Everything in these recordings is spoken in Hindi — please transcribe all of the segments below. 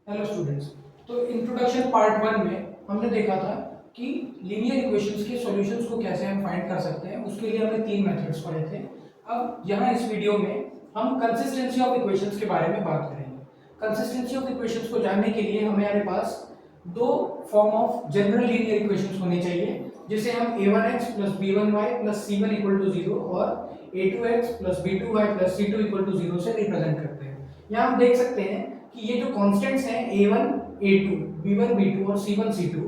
Hello students. तो इंट्रोडक्शन पार्ट 1 में हमने देखा था कि लीनियर इक्वेशंस के सॉल्यूशंस को कैसे हम फाइंड कर सकते हैं। उसके लिए हमने 3 मेथड्स पढ़े थे। अब यहाँ इस वीडियो में हम कंसिस्टेंसी ऑफ इक्वेशंस के बारे में बात करेंगे। कंसिस्टेंसी ऑफ इक्वेशंस को जानने के लिए हमारे पास दो form of general linear equations होने चाहिए, जिसे हम a1x + b1y + c1 = 0 और a2x + b2y + c2 = 0 से रिप्रेजेंट करते हैं। यहाँ हम देख सकते हैं कि ये जो कांस्टेंट्स हैं a1 a2 b1 b2 और c1 c2,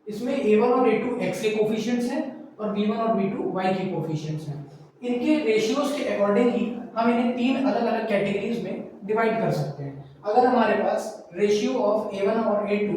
इसमें a1 और a2 x के कोफिशिएंट्स हैं और b1 और b2 y के कोफिशिएंट्स हैं। इनके रेशियोज के अकॉर्डिंगली हम इन्हें तीन अलग अलग कैटेगरीज में डिवाइड कर सकते हैं। अगर हमारे पास रेशियो ऑफ a1 और a2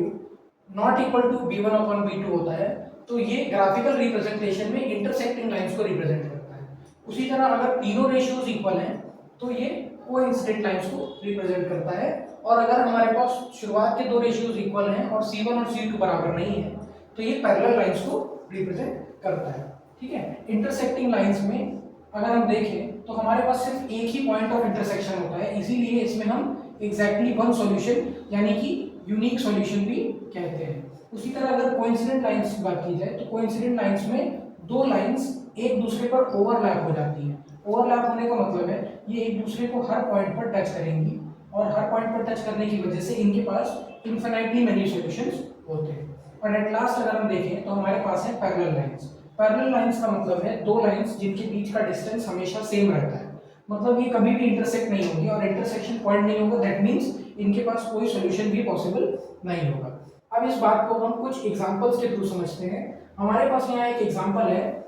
not equal to b1/b2 होता है तो ये ग्राफिकल रिप्रेजेंटेशन में इंटरसेक्टिंग लाइंस को रिप्रेजेंट करता है। उसी तरह अगर तीनों रेशियोज इक्वल हैं तो ये कोइंसिडेंट लाइंस को रिप्रेजेंट करता है। और अगर हमारे पास शुरुआत के दो रेशियोज इक्वल हैं और c1 और c2 बराबर नहीं है तो ये पैरेलल लाइंस को रिप्रेजेंट करता है। ठीक है, इंटरसेक्टिंग लाइंस में अगर हम देखें तो हमारे पास सिर्फ एक ही पॉइंट ऑफ इंटरसेक्शन होता है, इसीलिए इसमें हम एग्जैक्टली वन सॉल्यूशन यानी कि यूनिक सॉल्यूशन भी कहते हैं। उसी तरह अगर कोइंसिडेंट लाइंस की बात की जाए तो कोइंसिडेंट लाइंस में दो लाइंस एक दूसरे पर ओवरलैप हो जाती हैं। ओवरलैप होने का मतलब है ये एक दूसरे को हर पॉइंट पर टच करेंगी और हर पॉइंट पर टच करने की वजह से इनके पास इन्फिनिटली मेनी सॉल्यूशंस होते हैं। और एट लास्ट अगर हम देखें तो हमारे पास है पैरेलल लाइंस। पैरेलल लाइंस का मतलब है दो लाइंस जिनके बीच का डिस्टेंस हमेशा सेम रहता है, मतलब ये कभी भी इंटरसेक्ट नहीं होंगे और इंटरसेक्शन पॉइंट नहीं होगा, दैट मींस इनके पास कोई सॉल्यूशन भी पॉसिबल नहीं होगा। अब इस बात को हम कुछ एग्जांपल्स के थ्रू समझते हैं। हमारे पास यहाँ एक एग्जांपल है।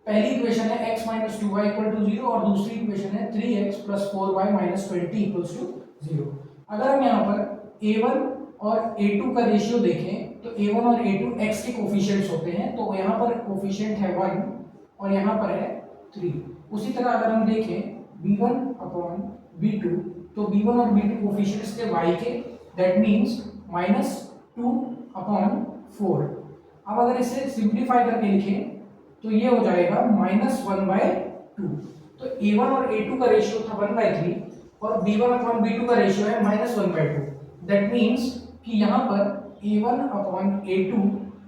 पहली इक्वेशन है x - 2y = 0 और दूसरी इक्वेशन है 3x + 4y - 20 = 0। अगर हम यहाँ पर a1 और a2 का रेशियो देखें तो a1 और a2 x के कोफिशिएंट्स होते हैं, तो यहाँ पर कोफिशिएंट है 1 और यहाँ पर है 3। उसी तरह अगर हम देखें b1/b2 तो b1 और b2 कोफिशिएंट्स थे y के, दैट मींस -2/4। अब अगर इसे सिंप्लीफाई करके लिखें तो ये हो जाएगा -1/2। तो a1 और a2 का रेशियो था 1/3 और b1/b2 का रेशियो है -1/2। दैट मींस कि यहाँ पर a1/a2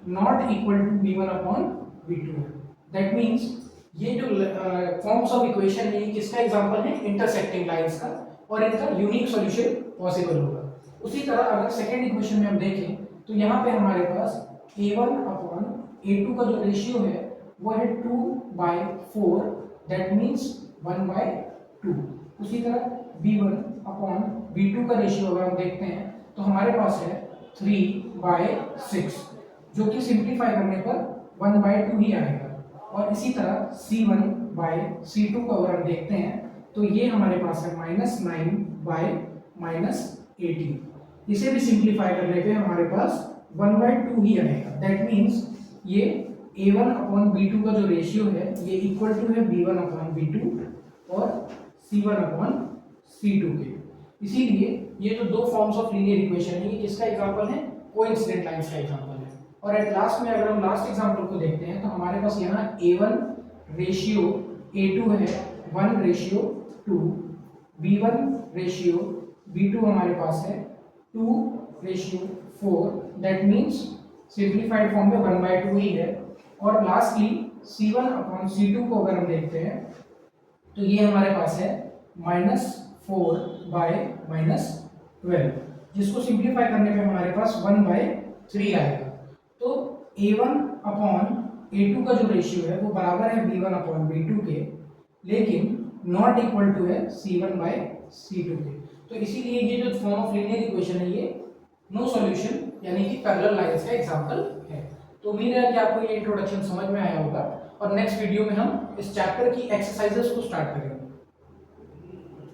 not equal to b1/b2 है। दैट मींस ये जो फॉर्म्स ऑफ इक्वेशन है ये किसका एग्जांपल है? इंटरसेक्टिंग लाइंस का, और इनका यूनिक सॉल्यूशन पॉसिबल होगा। उसी तरह अगर सेकेंड इक्वेशन में हम देखें तो यहाँ पे हमारे पास a1/a2 का जो रेशियो है वो है 2/4, दैट मींस 1/2। उसी तरह b1/b2 का रेशियो अगर हम देखते हैं तो हमारे पास है 3/6, जो कि सिंप्लीफाई करने पर 1/2 ही आएगा। और इसी तरह c1/c2 को अगर हम देखते हैं तो ये हमारे पास है -9/-18। इसे भी सिंप्लीफाई करने पे हमारे पास 1/2 ही आएगा। दैट मींस ये a1/b2 का जो रेशियो है ये इक्वल टू है b1/b2 और c1/c2 के। इसीलिए ये जो दो फॉर्म्स ऑफ लीनियर इक्वेशन है ये किसका एग्जांपल है? कोइंसिडेंट लाइंस का एग्जांपल है। और एट लास्ट में अगर हम लास्ट एग्जांपल को देखते हैं तो हमारे पास यहाँ a1 रेशियो a2 है 1/2, b1 रेशियो b2 हमारे पास है 2/4, दैट मींस सिंप्लीफाइड फॉर्म में 1/2 ही है। और लास्टली c1/c2 को अगर हम देखते हैं तो ये हमारे पास है -4/-12, जिसको सिंप्लीफाई करने पे हमारे पास 1/3 आएगा। तो a1/a2 का जो रेशियो है वो बराबर है b1/b2 के, लेकिन नॉट इक्वल टू है c1/c2 के। तो इसीलिए ये जो फॉर्म ऑफ लीनियर इक्वेशन है ये नो सॉल्यूशन यानी कि पैरेलल लाइंस का एग्जांपल है। तो उम्मीद है कि आपको ये इंट्रोडक्शन समझ में आया होगा और नेक्स्ट वीडियो में हम इस चैप्टर की एक्सरसाइजेस को स्टार्ट करेंगे।